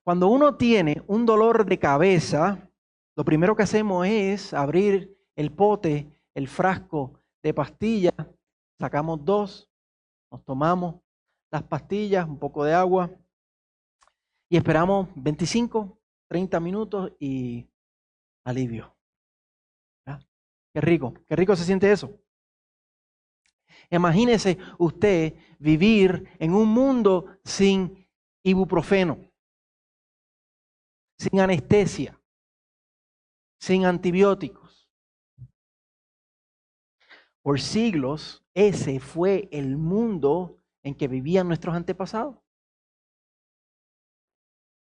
Cuando uno tiene un dolor de cabeza, lo primero que hacemos es abrir el pote, el frasco de pastillas, sacamos 2, nos tomamos las pastillas, un poco de agua y esperamos 25, 30 minutos y alivio. ¿Verdad? Qué rico se siente eso. Imagínese usted vivir en un mundo sin ibuprofeno, sin anestesia, sin antibióticos. Por siglos, ese fue el mundo en que vivían nuestros antepasados.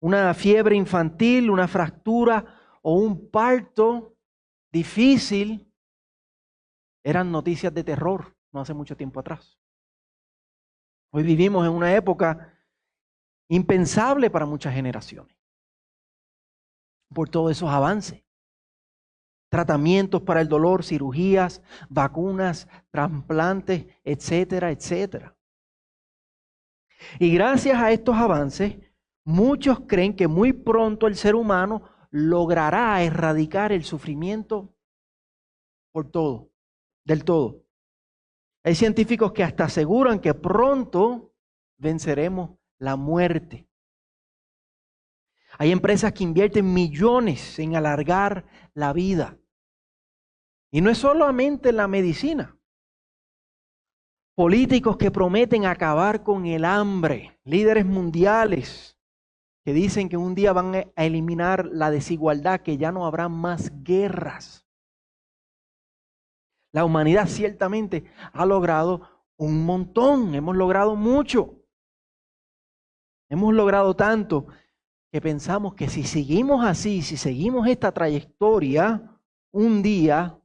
Una fiebre infantil, una fractura o un parto difícil eran noticias de terror no hace mucho tiempo atrás. Hoy vivimos en una época impensable para muchas generaciones por todos esos avances. Tratamientos para el dolor, cirugías, vacunas, trasplantes, etcétera, etcétera. Y gracias a estos avances, muchos creen que muy pronto el ser humano logrará erradicar el sufrimiento del todo. Hay científicos que hasta aseguran que pronto venceremos la muerte. Hay empresas que invierten millones en alargar la vida. Y no es solamente en la medicina. Políticos que prometen acabar con el hambre, líderes mundiales que dicen que un día van a eliminar la desigualdad, que ya no habrá más guerras. La humanidad ciertamente ha logrado un montón, hemos logrado mucho. Hemos logrado tanto que pensamos que si seguimos así, si seguimos esta trayectoria, un día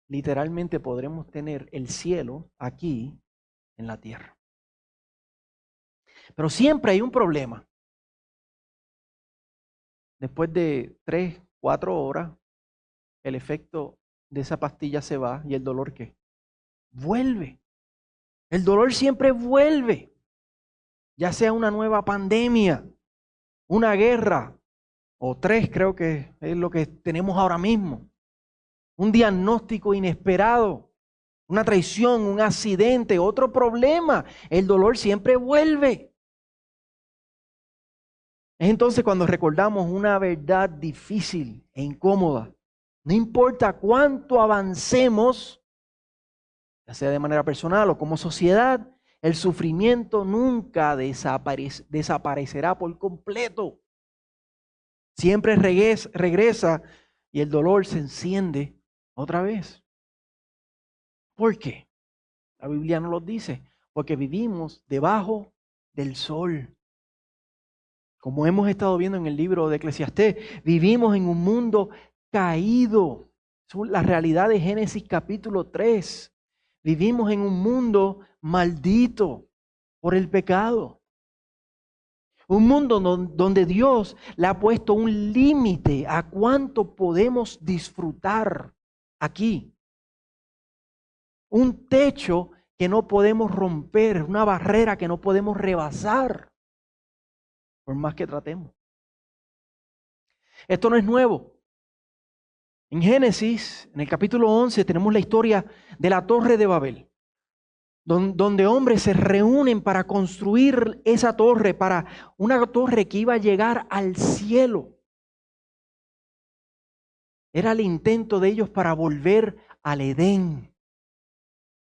literalmente podremos tener el cielo aquí en la tierra. Pero siempre hay un problema. Después de 3, 4 horas, el efecto de esa pastilla se va y el dolor ¿qué? Vuelve. El dolor siempre vuelve. Ya sea una nueva pandemia, una guerra, o 3 creo que es lo que tenemos ahora mismo. Un diagnóstico inesperado, una traición, un accidente, otro problema. El dolor siempre vuelve. Es entonces cuando recordamos una verdad difícil e incómoda. No importa cuánto avancemos, ya sea de manera personal o como sociedad, el sufrimiento nunca desaparecerá por completo. Siempre regresa y el dolor se enciende otra vez. ¿Por qué? La Biblia nos lo dice. Porque vivimos debajo del sol. Como hemos estado viendo en el libro de Eclesiastés, vivimos en un mundo caído. Es la realidad de Génesis capítulo 3. Vivimos en un mundo maldito por el pecado. Un mundo donde Dios le ha puesto un límite a cuánto podemos disfrutar aquí. Un techo que no podemos romper, una barrera que no podemos rebasar, por más que tratemos. Esto no es nuevo. En Génesis, en el capítulo 11, tenemos la historia de la Torre de Babel, donde hombres se reúnen para construir esa torre, para una torre que iba a llegar al cielo. Era el intento de ellos para volver al Edén,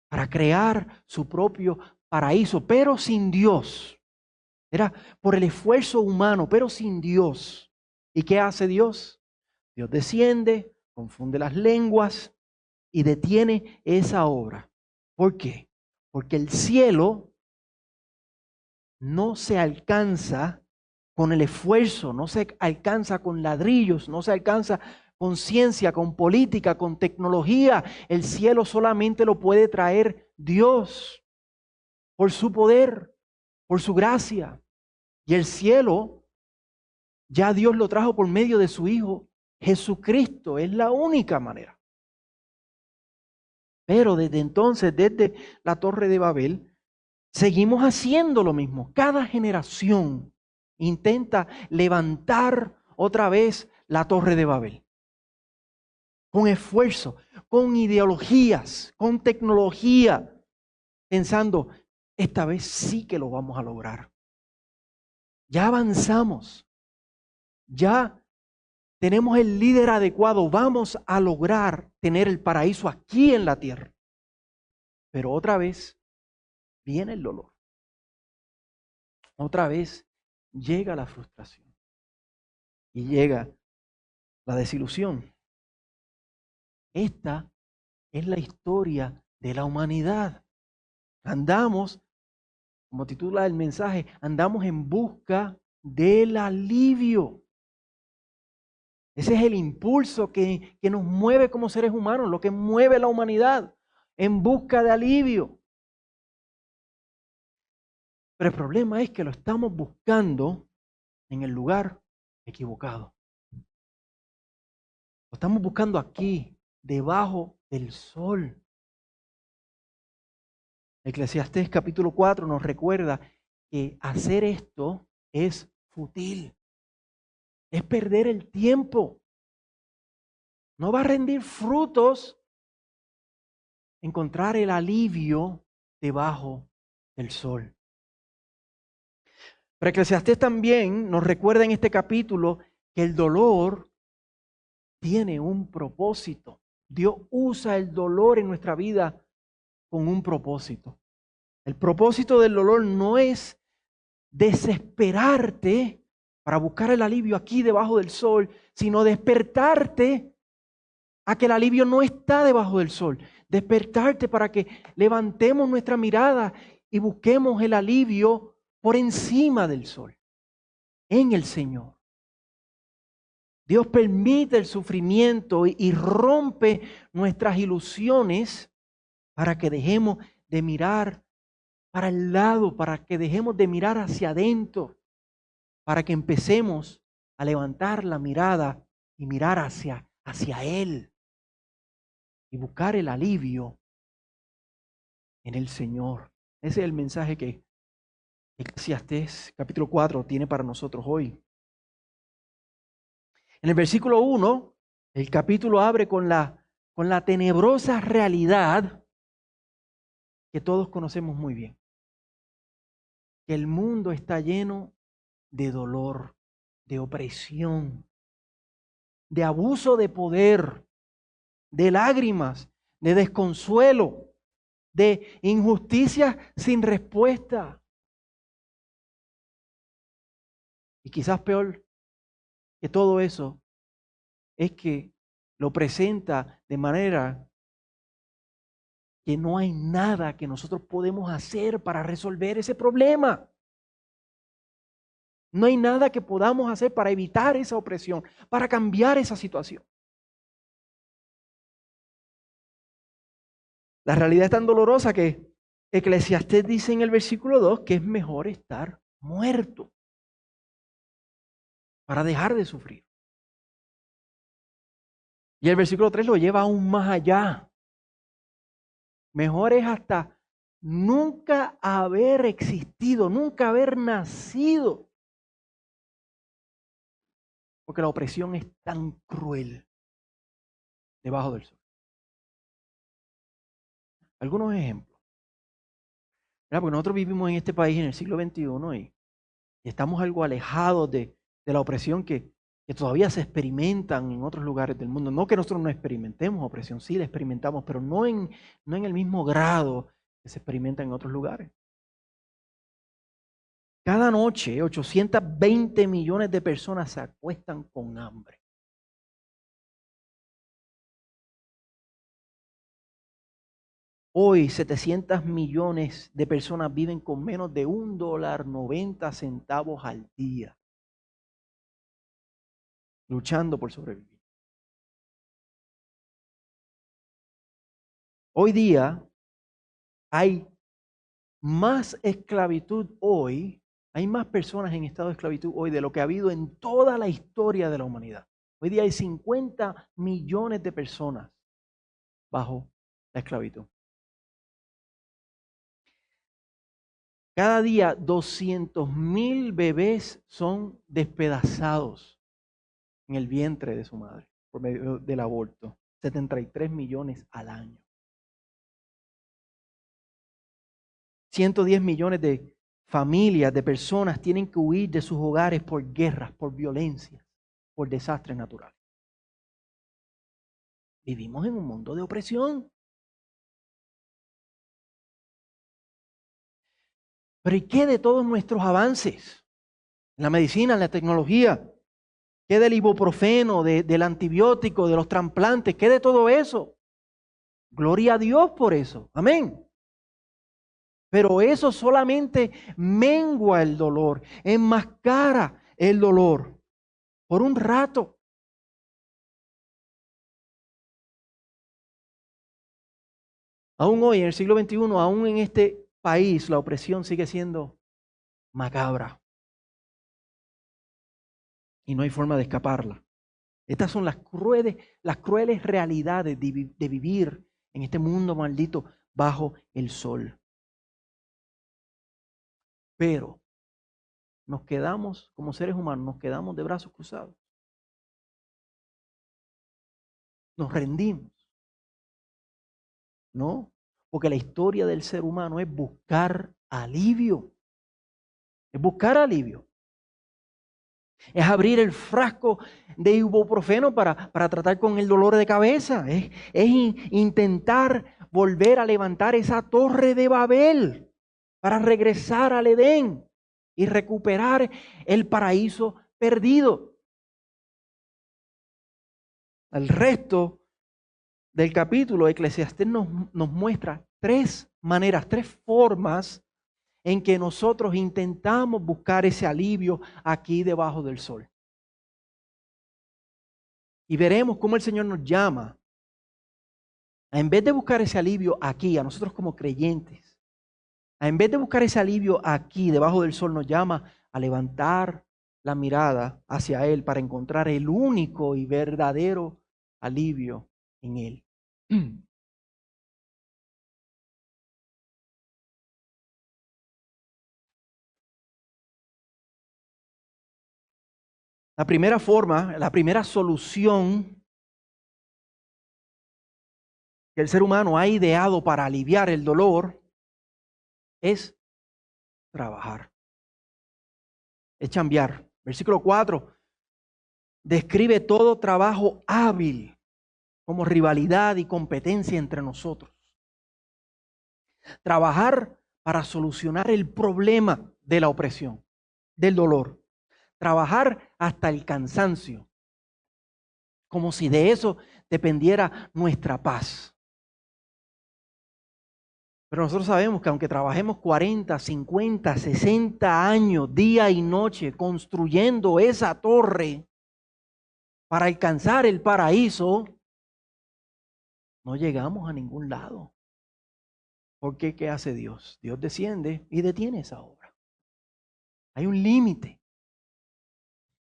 para crear su propio paraíso, pero sin Dios. Era por el esfuerzo humano, pero sin Dios. ¿Y qué hace Dios? Dios desciende, confunde las lenguas y detiene esa obra. ¿Por qué? Porque el cielo no se alcanza con el esfuerzo, no se alcanza con ladrillos, no se alcanza con ciencia, con política, con tecnología. El cielo solamente lo puede traer Dios por su poder, por su gracia. Y el cielo ya Dios lo trajo por medio de su Hijo Jesucristo. Es la única manera. Pero desde entonces, desde la Torre de Babel, seguimos haciendo lo mismo. Cada generación intenta levantar otra vez la Torre de Babel. Con esfuerzo, con ideologías, con tecnología, pensando, esta vez sí que lo vamos a lograr. Ya avanzamos, ya tenemos el líder adecuado, vamos a lograr tener el paraíso aquí en la tierra. Pero otra vez viene el dolor. Otra vez llega la frustración y llega la desilusión. Esta es la historia de la humanidad. Andamos, como titula el mensaje, andamos en busca del alivio. Ese es el impulso que nos mueve como seres humanos, lo que mueve la humanidad, en busca de alivio. Pero el problema es que lo estamos buscando en el lugar equivocado. Lo estamos buscando aquí, debajo del sol. Eclesiastés capítulo 4 nos recuerda que hacer esto es fútil. Es perder el tiempo. No va a rendir frutos encontrar el alivio debajo del sol. Pero Eclesiastés también nos recuerda en este capítulo que el dolor tiene un propósito. Dios usa el dolor en nuestra vida con un propósito. El propósito del dolor no es desesperarte para buscar el alivio aquí debajo del sol, sino despertarte a que el alivio no está debajo del sol. Despertarte para que levantemos nuestra mirada y busquemos el alivio por encima del sol, en el Señor. Dios permite el sufrimiento y rompe nuestras ilusiones para que dejemos de mirar para el lado, para que dejemos de mirar hacia adentro, para que empecemos a levantar la mirada y mirar hacia Él y buscar el alivio en el Señor. Ese es el mensaje que Eclesiastés capítulo 4 tiene para nosotros hoy. En el versículo 1, el capítulo abre con la tenebrosa realidad que todos conocemos muy bien. Que el mundo está lleno de dolor, de opresión, de abuso de poder, de lágrimas, de desconsuelo, de injusticias sin respuesta. Y quizás peor que todo eso es que lo presenta de manera que no hay nada que nosotros podemos hacer para resolver ese problema. No hay nada que podamos hacer para evitar esa opresión, para cambiar esa situación. La realidad es tan dolorosa que Eclesiastés dice en el versículo 2 que es mejor estar muerto para dejar de sufrir. Y el versículo 3 lo lleva aún más allá. Mejor es hasta nunca haber existido, nunca haber nacido. Porque la opresión es tan cruel debajo del sol. Algunos ejemplos. ¿Verdad? Porque nosotros vivimos en este país en el siglo XXI y estamos algo alejados de la opresión que todavía se experimentan en otros lugares del mundo. No que nosotros no experimentemos opresión, sí la experimentamos, pero no en el mismo grado que se experimenta en otros lugares. Cada noche 820 millones de personas se acuestan con hambre. Hoy 700 millones de personas viven con menos de $1.90 al día, luchando por sobrevivir. Hoy día hay más esclavitud hoy, hay más personas en estado de esclavitud hoy de lo que ha habido en toda la historia de la humanidad. Hoy día hay 50 millones de personas bajo la esclavitud. Cada día 200,000 bebés son despedazados en el vientre de su madre por medio del aborto. 73 millones al año. 110 millones de familias, de personas tienen que huir de sus hogares por guerras, por violencia, por desastres naturales. Vivimos en un mundo de opresión. Pero ¿y qué de todos nuestros avances? En la medicina, en la tecnología. ¿Qué del ibuprofeno, del antibiótico, de los trasplantes? ¿Qué de todo eso? Gloria a Dios por eso. Amén. Pero eso solamente mengua el dolor, enmascara el dolor por un rato. Aún hoy, en el siglo XXI, aún en este país, la opresión sigue siendo macabra. Y no hay forma de escaparla. Estas son las crueles realidades de vivir en este mundo maldito bajo el sol. Pero nos quedamos, como seres humanos, nos quedamos de brazos cruzados. Nos rendimos. No, porque la historia del ser humano es buscar alivio. Es buscar alivio. Es abrir el frasco de ibuprofeno para tratar con el dolor de cabeza. Es intentar volver a levantar esa torre de Babel para regresar al Edén y recuperar el paraíso perdido. El resto del capítulo, Eclesiastés nos muestra tres maneras, tres formas en que nosotros intentamos buscar ese alivio aquí debajo del sol. Y veremos cómo el Señor nos llama a, en vez de buscar ese alivio aquí, a nosotros como creyentes, en vez de buscar ese alivio aquí debajo del sol, nos llama a levantar la mirada hacia Él para encontrar el único y verdadero alivio en Él. La primera forma, la primera solución que el ser humano ha ideado para aliviar el dolor es trabajar, es chambear. Versículo 4 describe todo trabajo hábil como rivalidad y competencia entre nosotros. Trabajar para solucionar el problema de la opresión, del dolor. Trabajar hasta el cansancio, como si de eso dependiera nuestra paz. Pero nosotros sabemos que aunque trabajemos 40, 50, 60 años, día y noche, construyendo esa torre para alcanzar el paraíso, no llegamos a ningún lado. Porque ¿qué hace Dios? Dios desciende y detiene esa obra. Hay un límite.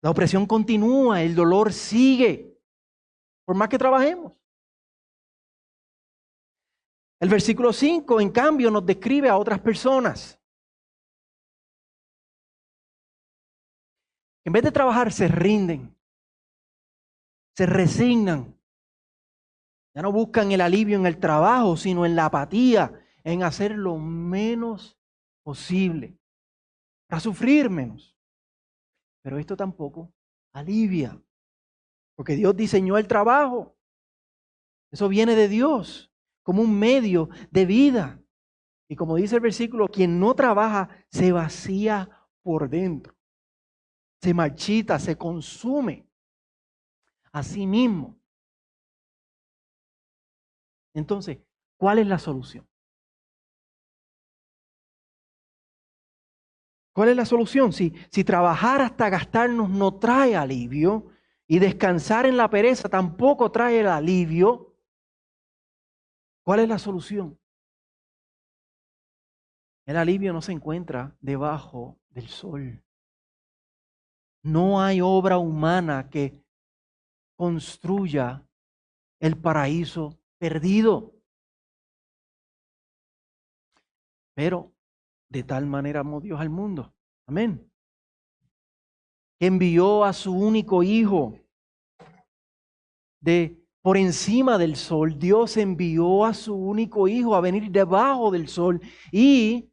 La opresión continúa, el dolor sigue, por más que trabajemos. El versículo 5, en cambio, nos describe a otras personas. En vez de trabajar, se rinden, se resignan. Ya no buscan el alivio en el trabajo, sino en la apatía, en hacer lo menos posible, para sufrir menos. Pero esto tampoco alivia, porque Dios diseñó el trabajo. Eso viene de Dios, como un medio de vida. Y como dice el versículo, quien no trabaja se vacía por dentro, se marchita, se consume a sí mismo. Entonces, ¿cuál es la solución? ¿Cuál es la solución? Si trabajar hasta gastarnos no trae alivio y descansar en la pereza tampoco trae el alivio, ¿cuál es la solución? El alivio no se encuentra debajo del sol. No hay obra humana que construya el paraíso perdido. Pero De tal manera amó Dios al mundo. Amén. Envió a su único hijo. Por encima del sol, Dios envió a su único hijo a venir debajo del sol. Y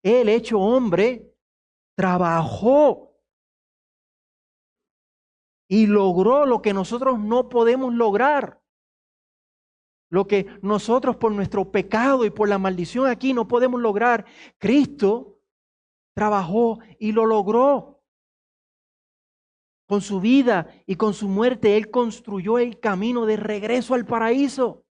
Él, hecho hombre, trabajó y logró lo que nosotros no podemos lograr. Lo que nosotros por nuestro pecado y por la maldición aquí no podemos lograr. Cristo trabajó y lo logró. Con su vida y con su muerte, Él construyó el camino de regreso al paraíso.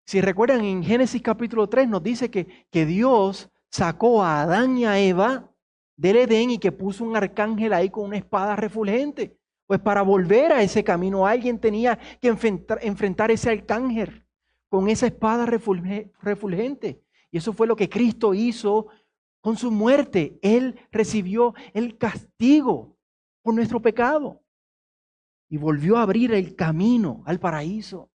Si recuerdan, en Génesis capítulo 3 nos dice que Dios sacó a Adán y a Eva del Edén y que puso un arcángel ahí con una espada refulgente. Pues para volver a ese camino alguien tenía que enfrentar ese arcángel con esa espada refulgente. Y eso fue lo que Cristo hizo con su muerte. Él recibió el castigo por nuestro pecado y volvió a abrir el camino al paraíso.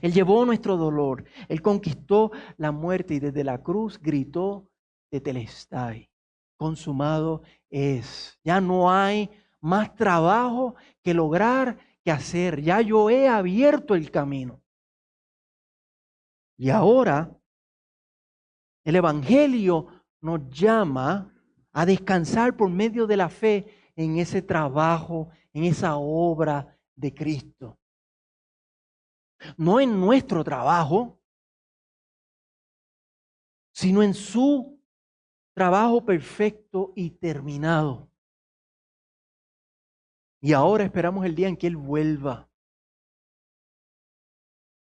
Él llevó nuestro dolor, Él conquistó la muerte y desde la cruz gritó tetelestai, consumado es. Ya no hay más trabajo que lograr, que hacer. Ya yo he abierto el camino. Y ahora el Evangelio nos llama a descansar por medio de la fe en ese trabajo, en esa obra de Cristo. No en nuestro trabajo, sino en su trabajo perfecto y terminado. Y ahora esperamos el día en que Él vuelva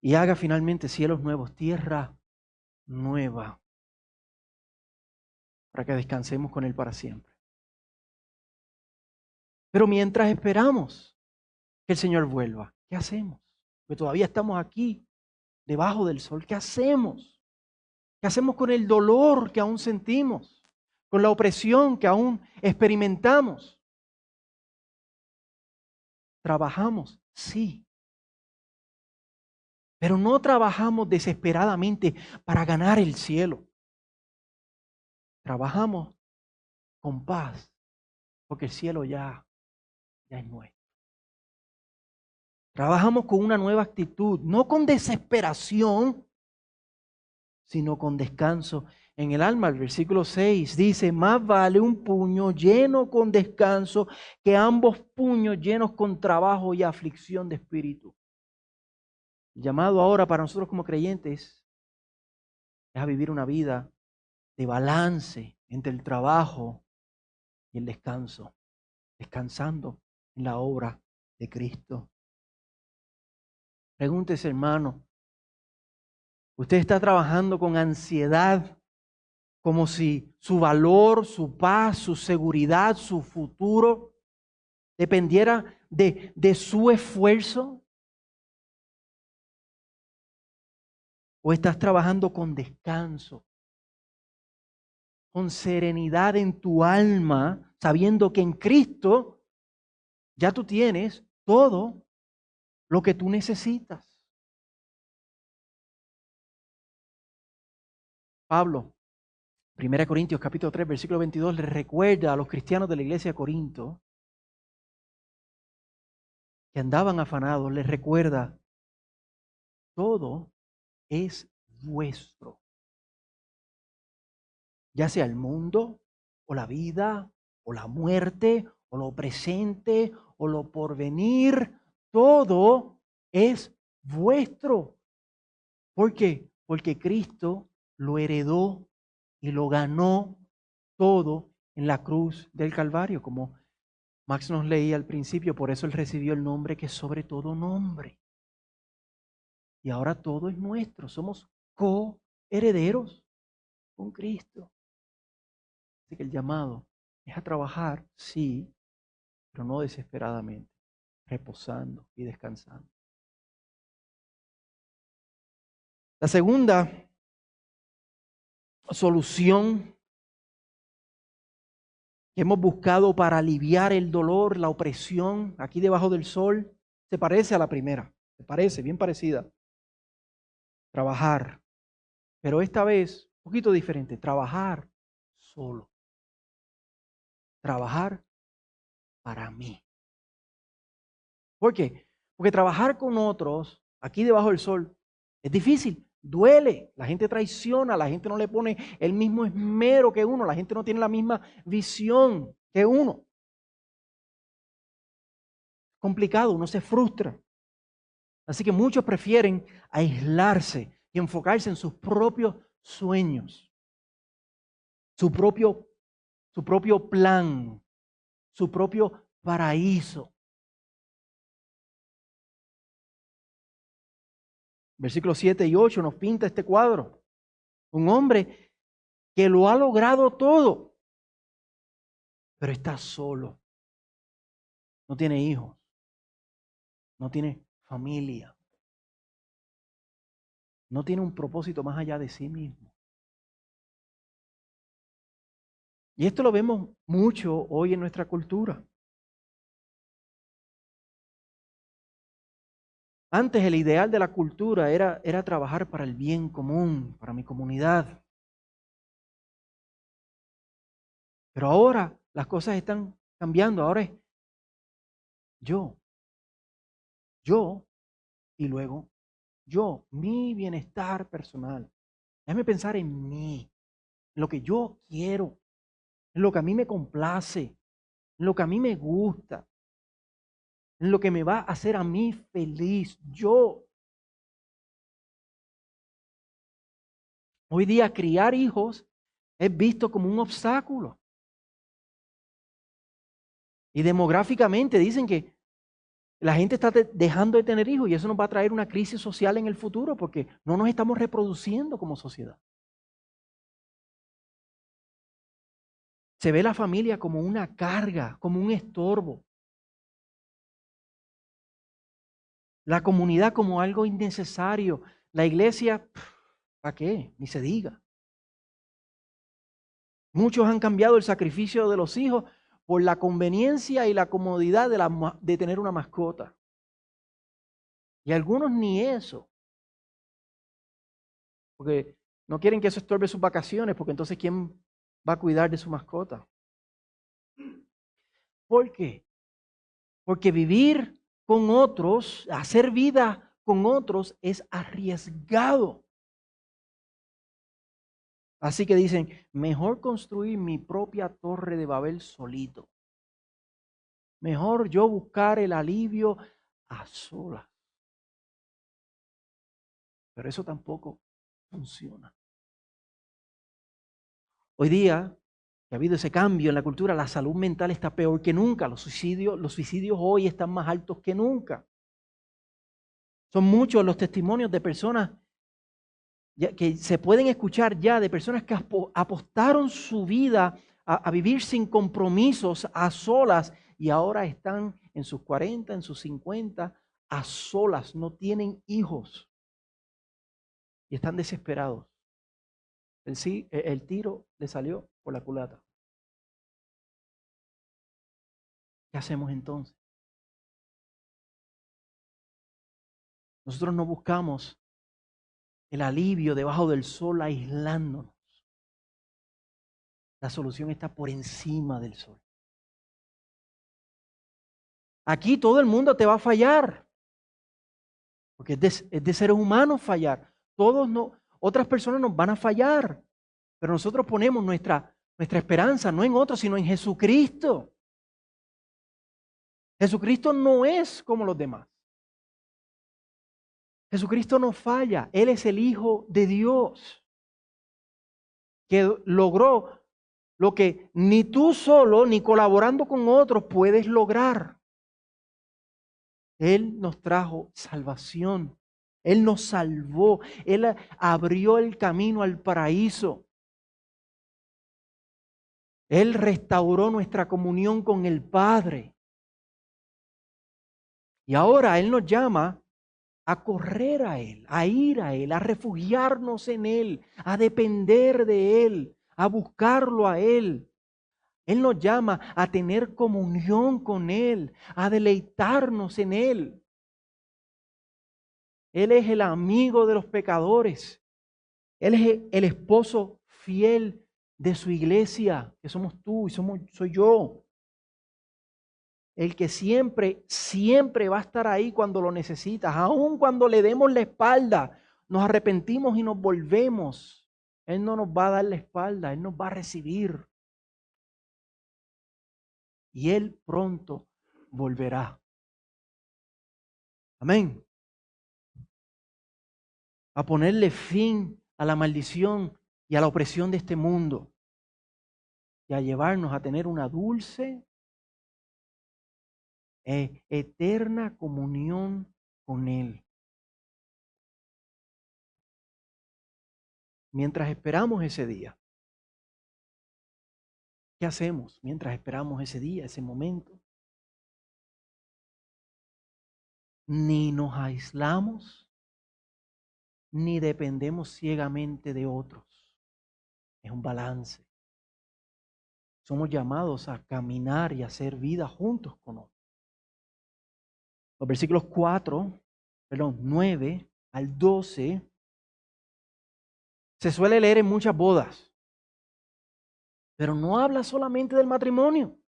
y haga finalmente cielos nuevos, tierra nueva, para que descansemos con Él para siempre. Pero mientras esperamos que el Señor vuelva, ¿qué hacemos? Porque todavía estamos aquí, debajo del sol. ¿Qué hacemos? ¿Qué hacemos con el dolor que aún sentimos? Con la opresión que aún experimentamos. ¿Trabajamos? Sí. Pero no trabajamos desesperadamente para ganar el cielo. Trabajamos con paz, porque el cielo ya es nuestro. Trabajamos con una nueva actitud, no con desesperación, sino con descanso en el alma. El versículo 6 dice, más vale un puño lleno con descanso que ambos puños llenos con trabajo y aflicción de espíritu. El llamado ahora para nosotros como creyentes es a vivir una vida de balance entre el trabajo y el descanso, descansando en la obra de Cristo. Pregúntese, hermano, ¿usted está trabajando con ansiedad como si su valor, su paz, su seguridad, su futuro dependiera de su esfuerzo? ¿O estás trabajando con descanso, con serenidad en tu alma, sabiendo que en Cristo ya tú tienes todo lo que tú necesitas? Pablo, 1 Corintios capítulo 3, versículo 22, le recuerda a los cristianos de la iglesia de Corinto que andaban afanados, les recuerda, todo es vuestro. Ya sea el mundo, o la vida, o la muerte, o lo presente, o lo porvenir, todo es vuestro. ¿Por qué? Porque Cristo lo heredó y lo ganó todo en la cruz del Calvario, como Max nos leía al principio, por eso Él recibió el nombre que es sobre todo nombre. Y ahora todo es nuestro, somos coherederos con Cristo. Así que el llamado es a trabajar, sí, pero no desesperadamente, reposando y descansando. La segunda solución que hemos buscado para aliviar el dolor, la opresión, aquí debajo del sol, se parece a la primera, se parece, bien parecida. Trabajar, pero esta vez poquito diferente. Trabajar solo. Trabajar para mí. ¿Por qué? Porque trabajar con otros, aquí debajo del sol, es difícil, duele. La gente traiciona, la gente no le pone el mismo esmero que uno, la gente no tiene la misma visión que uno. Complicado, uno se frustra. Así que muchos prefieren aislarse y enfocarse en sus propios sueños, su propio plan, su propio paraíso. Versículos 7 y 8 nos pinta este cuadro. Un hombre que lo ha logrado todo, pero está solo. No tiene hijos, no tiene familia, no tiene un propósito más allá de sí mismo. Y esto lo vemos mucho hoy en nuestra cultura. Antes el ideal de la cultura era trabajar para el bien común, para mi comunidad. Pero ahora las cosas están cambiando. Ahora es yo y luego yo, mi bienestar personal. Déjame pensar en mí, en lo que yo quiero, en lo que a mí me complace, en lo que a mí me gusta, en lo que me va a hacer a mí feliz. Yo. Hoy día criar hijos es visto como un obstáculo. Y demográficamente dicen que la gente está dejando de tener hijos y eso nos va a traer una crisis social en el futuro porque no nos estamos reproduciendo como sociedad. Se ve la familia como una carga, como un estorbo. La comunidad como algo innecesario. La iglesia, ¿para qué? Ni se diga. Muchos han cambiado el sacrificio de los hijos por la conveniencia y la comodidad de tener una mascota. Y algunos ni eso. Porque no quieren que eso estorbe sus vacaciones, porque entonces ¿quién va a cuidar de su mascota? ¿Por qué? Porque vivir con otros, hacer vida con otros es arriesgado. Así que dicen, mejor construir mi propia torre de Babel solito. Mejor yo buscar el alivio a solas. Pero eso tampoco funciona. Hoy día, que ha habido ese cambio en la cultura, la salud mental está peor que nunca. Los suicidios hoy están más altos que nunca. Son muchos los testimonios de personas que se pueden escuchar ya, de personas que apostaron su vida a vivir sin compromisos, a solas, y ahora están en sus 40, en sus 50, a solas, no tienen hijos y están desesperados. El tiro le salió por la culata. ¿Qué hacemos entonces? Nosotros no buscamos el alivio debajo del sol aislándonos. La solución está por encima del sol. Aquí todo el mundo te va a fallar, porque es de seres humanos fallar. Otras personas nos van a fallar, pero nosotros ponemos nuestra esperanza no en otros, sino en Jesucristo. Jesucristo no es como los demás. Jesucristo no falla. Él es el Hijo de Dios que logró lo que ni tú solo ni colaborando con otros puedes lograr. Él nos trajo salvación. Él nos salvó. Él abrió el camino al paraíso. Él restauró nuestra comunión con el Padre. Y ahora Él nos llama a correr a Él, a ir a Él, a refugiarnos en Él, a depender de Él, a buscarlo a Él. Él nos llama a tener comunión con Él, a deleitarnos en Él. Él es el amigo de los pecadores. Él es el esposo fiel de su iglesia, que somos tú y soy yo. El que siempre, siempre va a estar ahí cuando lo necesitas, aun cuando le demos la espalda, nos arrepentimos y nos volvemos. Él no nos va a dar la espalda, Él nos va a recibir. Y Él pronto volverá. Amén. A ponerle fin a la maldición y a la opresión de este mundo. Y a llevarnos a tener una dulce eterna comunión con Él. Mientras esperamos ese día, ¿qué hacemos mientras esperamos ese día, ese momento? Ni nos aislamos, ni dependemos ciegamente de otros. Es un balance. Somos llamados a caminar y a hacer vida juntos con otros. Los versículos 9 al 12 se suele leer en muchas bodas, pero no habla solamente del matrimonio.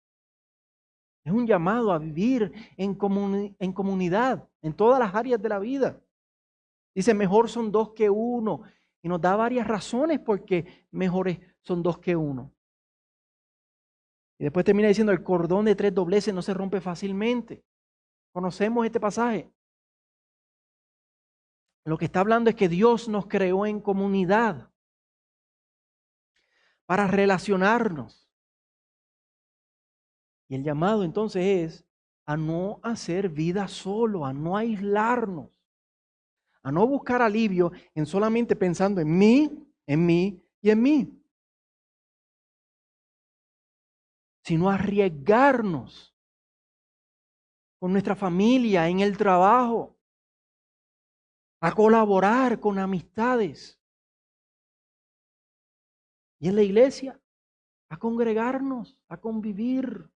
Es un llamado a vivir en comunidad, en todas las áreas de la vida. Dice, mejor son dos que uno. Y nos da varias razones por qué mejores son dos que uno. Y después termina diciendo, el cordón de 3 dobleces no se rompe fácilmente. Conocemos este pasaje. Lo que está hablando es que Dios nos creó en comunidad para relacionarnos. Y el llamado entonces es a no hacer vida solo, a no aislarnos, a no buscar alivio en solamente pensando en mí y en mí, sino arriesgarnos con nuestra familia, en el trabajo, a colaborar con amistades y en la iglesia, a congregarnos, a convivir.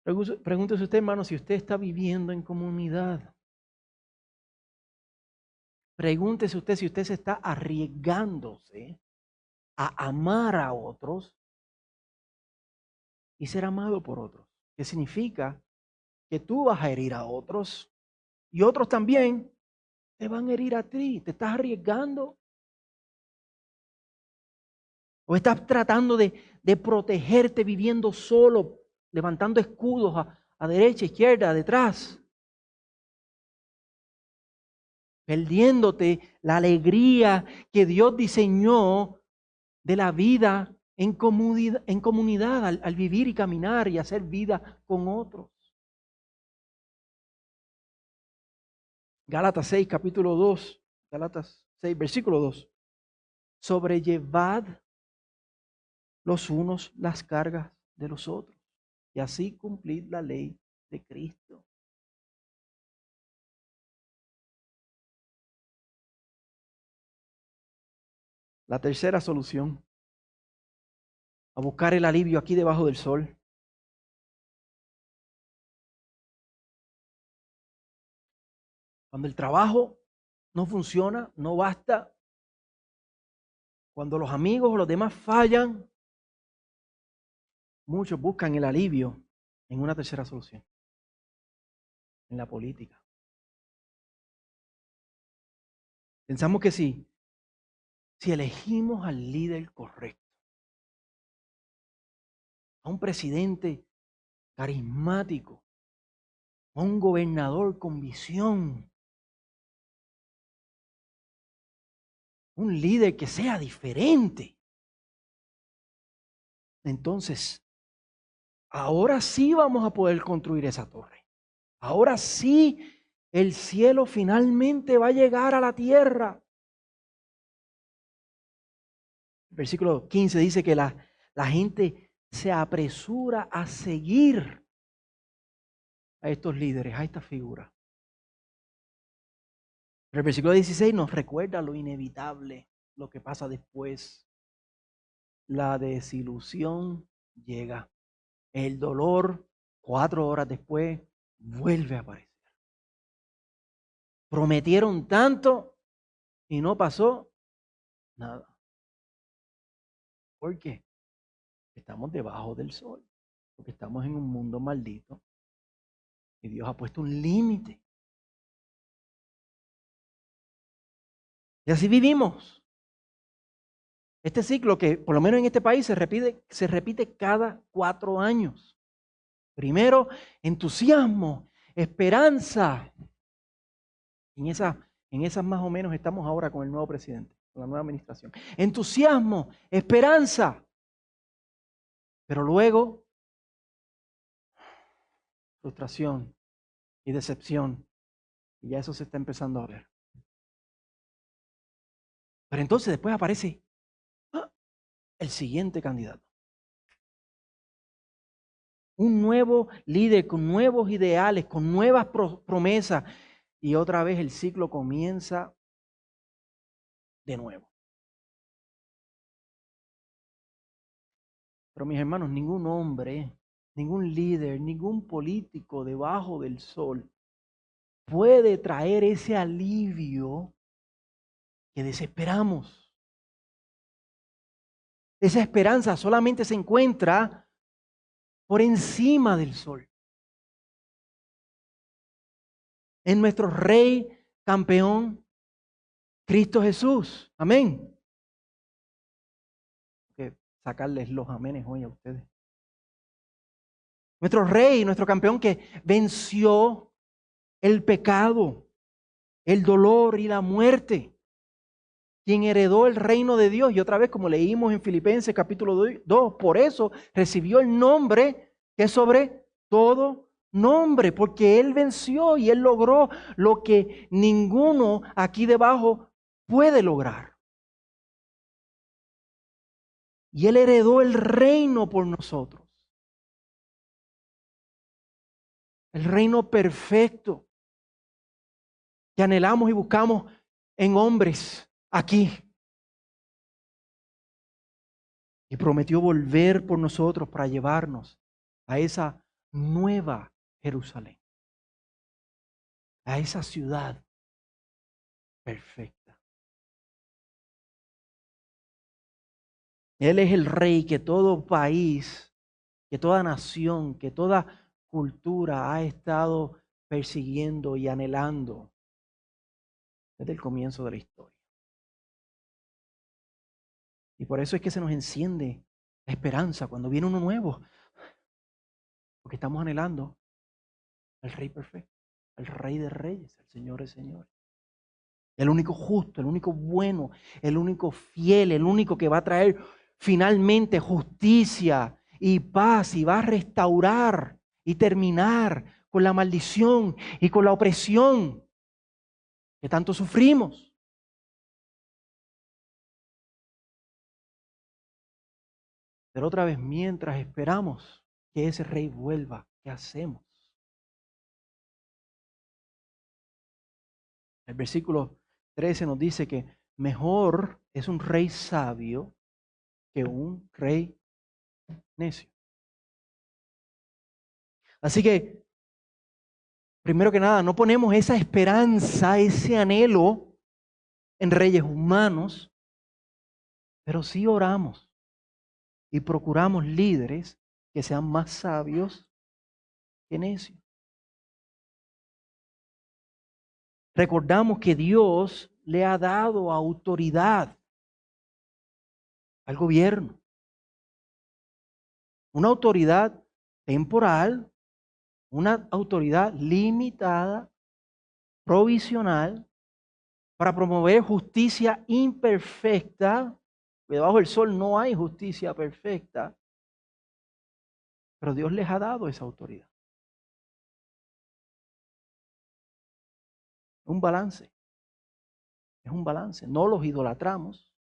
Pregúntese usted, hermano, si usted está viviendo en comunidad. Pregúntese usted si usted se está arriesgándose a amar a otros y ser amado por otros. ¿Qué significa? Que tú vas a herir a otros y otros también te van a herir a ti. ¿Te estás arriesgando? ¿O estás tratando de protegerte viviendo solo, levantando escudos a derecha, izquierda, detrás? Perdiéndote la alegría que Dios diseñó de la vida en comunidad al vivir y caminar y hacer vida con otros. Gálatas 6, capítulo 2, Gálatas 6, versículo 2. Sobrellevad los unos las cargas de los otros y así cumplid la ley de Cristo. La tercera solución, a buscar el alivio aquí debajo del sol. Cuando el trabajo no funciona, no basta. Cuando los amigos o los demás fallan, muchos buscan el alivio en una tercera solución, en la política. Pensamos que si elegimos al líder correcto, a un presidente carismático, a un gobernador con visión, un líder que sea diferente, entonces, ahora sí vamos a poder construir esa torre. Ahora sí, el cielo finalmente va a llegar a la tierra. El versículo 15 dice que la gente se apresura a seguir a estos líderes, a esta figura. Pero el versículo 16 nos recuerda lo inevitable, lo que pasa después. La desilusión llega. El dolor, 4 horas después, vuelve a aparecer. Prometieron tanto y no pasó nada. ¿Por qué? Estamos debajo del sol, porque estamos en un mundo maldito y Dios ha puesto un límite. Y así vivimos. Este ciclo que por lo menos en este país se repite cada 4 años. Primero, entusiasmo, esperanza. En esas más o menos estamos ahora con el nuevo presidente, con la nueva administración. Entusiasmo, esperanza. Pero luego, frustración y decepción. Y ya eso se está empezando a ver. Pero entonces después aparece el siguiente candidato. Un nuevo líder con nuevos ideales, con nuevas promesas. Y otra vez el ciclo comienza de nuevo. Pero mis hermanos, ningún hombre, ningún líder, ningún político debajo del sol puede traer ese alivio que desesperamos. Esa esperanza solamente se encuentra por encima del sol. En nuestro Rey campeón, Cristo Jesús. Amén. Que sacarles los amenes hoy a ustedes. Nuestro Rey, nuestro campeón que venció el pecado, el dolor y la muerte. Quien heredó el reino de Dios. Y otra vez, como leímos en Filipenses capítulo 2, por eso recibió el nombre que es sobre todo nombre, porque Él venció y Él logró lo que ninguno aquí debajo puede lograr. Y Él heredó el reino por nosotros. El reino perfecto que anhelamos y buscamos en hombres aquí. Y prometió volver por nosotros para llevarnos a esa nueva Jerusalén, a esa ciudad perfecta. Él es el rey que todo país, que toda nación, que toda cultura ha estado persiguiendo y anhelando desde el comienzo de la historia. Y por eso es que se nos enciende la esperanza cuando viene uno nuevo, porque estamos anhelando al Rey perfecto, al Rey de Reyes, al Señor de Señores. El único justo, el único bueno, el único fiel, el único que va a traer finalmente justicia y paz y va a restaurar y terminar con la maldición y con la opresión que tanto sufrimos. Pero otra vez, mientras esperamos que ese rey vuelva, ¿qué hacemos? El versículo 13 nos dice que mejor es un rey sabio que un rey necio. Así que, primero que nada, no ponemos esa esperanza, ese anhelo en reyes humanos, pero sí oramos y procuramos líderes que sean más sabios que necios. Recordamos que Dios le ha dado autoridad al gobierno. Una autoridad temporal, una autoridad limitada, provisional, para promover justicia imperfecta. Debajo del sol no hay justicia perfecta, pero Dios les ha dado esa autoridad. Un balance. Es un balance. No los idolatramos.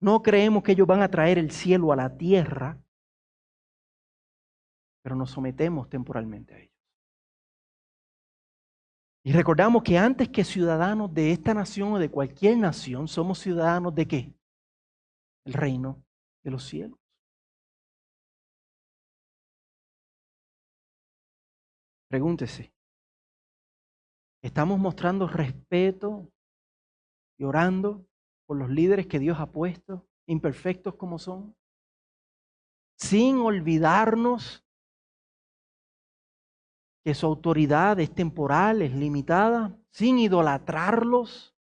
No creemos que ellos van a traer el cielo a la tierra, pero nos sometemos temporalmente a ellos. Y recordamos que antes que ciudadanos de esta nación o de cualquier nación, somos ciudadanos ¿de qué? El reino de los cielos. Pregúntese, Estamos mostrando respeto y orando por los líderes que Dios ha puesto, imperfectos como son, sin olvidarnos que su autoridad es temporal, es limitada, sin idolatrarlos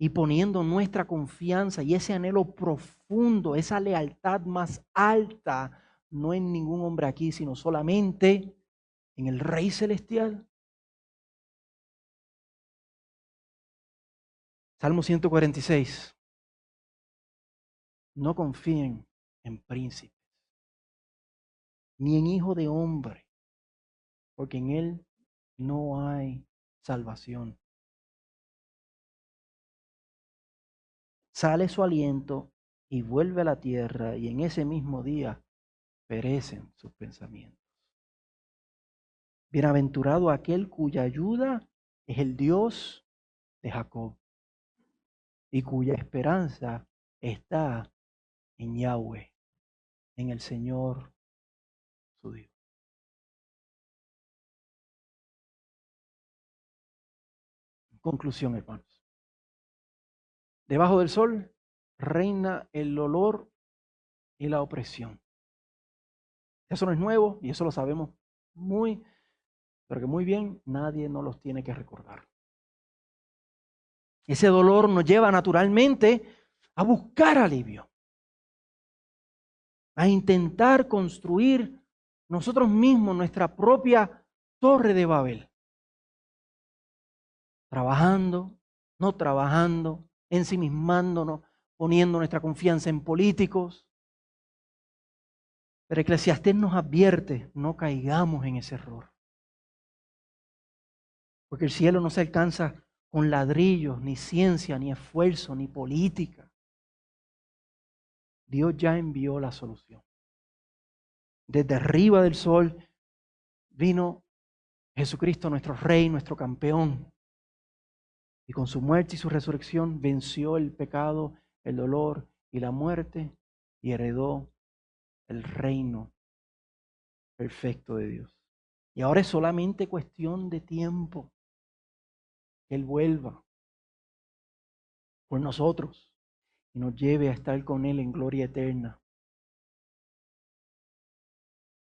y poniendo nuestra confianza y ese anhelo profundo, esa lealtad más alta, no en ningún hombre aquí, sino solamente en el Rey Celestial. Salmo 146. No confíen en príncipes, ni en hijo de hombre, porque en él no hay salvación. Sale su aliento y vuelve a la tierra, y en ese mismo día perecen sus pensamientos. Bienaventurado aquel cuya ayuda es el Dios de Jacob y cuya esperanza está en Yahweh, en el Señor su Dios. Conclusión, hermanos. Debajo del sol reina el dolor y la opresión. Eso no es nuevo y eso lo sabemos pero que muy bien nadie nos los tiene que recordar. Ese dolor nos lleva naturalmente a buscar alivio, a intentar construir nosotros mismos nuestra propia torre de Babel. Trabajando, no trabajando, ensimismándonos, poniendo nuestra confianza en políticos. Pero Eclesiastés nos advierte, no caigamos en ese error. Porque el cielo no se alcanza con ladrillos, ni ciencia, ni esfuerzo, ni política. Dios ya envió la solución. Desde arriba del sol vino Jesucristo, nuestro Rey, nuestro campeón. Y con su muerte y su resurrección venció el pecado, el dolor y la muerte y heredó el reino perfecto de Dios. Y ahora es solamente cuestión de tiempo que Él vuelva por nosotros y nos lleve a estar con Él en gloria eterna.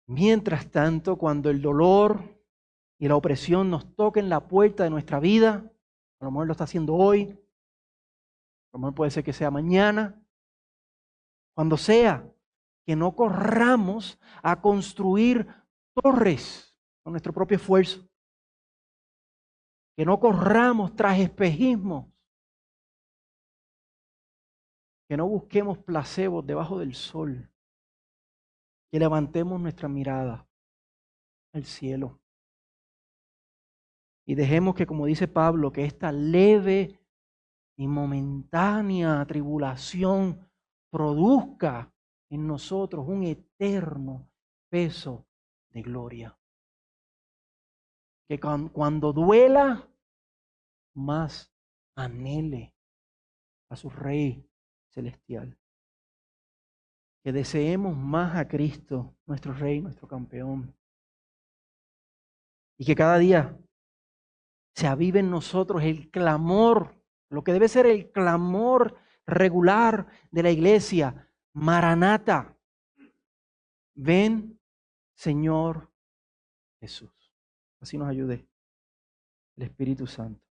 Mientras tanto, cuando el dolor y la opresión nos toquen la puerta de nuestra vida, a lo mejor lo está haciendo hoy, a lo mejor puede ser que sea mañana, cuando sea, que no corramos a construir torres con nuestro propio esfuerzo, que no corramos tras espejismos, que no busquemos placebos debajo del sol, que levantemos nuestra mirada al cielo y dejemos que, como dice Pablo, que esta leve y momentánea tribulación produzca en nosotros un eterno peso de gloria. Que cuando duela, más anhele a su Rey celestial. Que deseemos más a Cristo, nuestro Rey, nuestro campeón. Y que cada día se avive en nosotros el clamor, lo que debe ser el clamor regular de la iglesia. Maranata, ven, Señor Jesús. Así nos ayude el Espíritu Santo.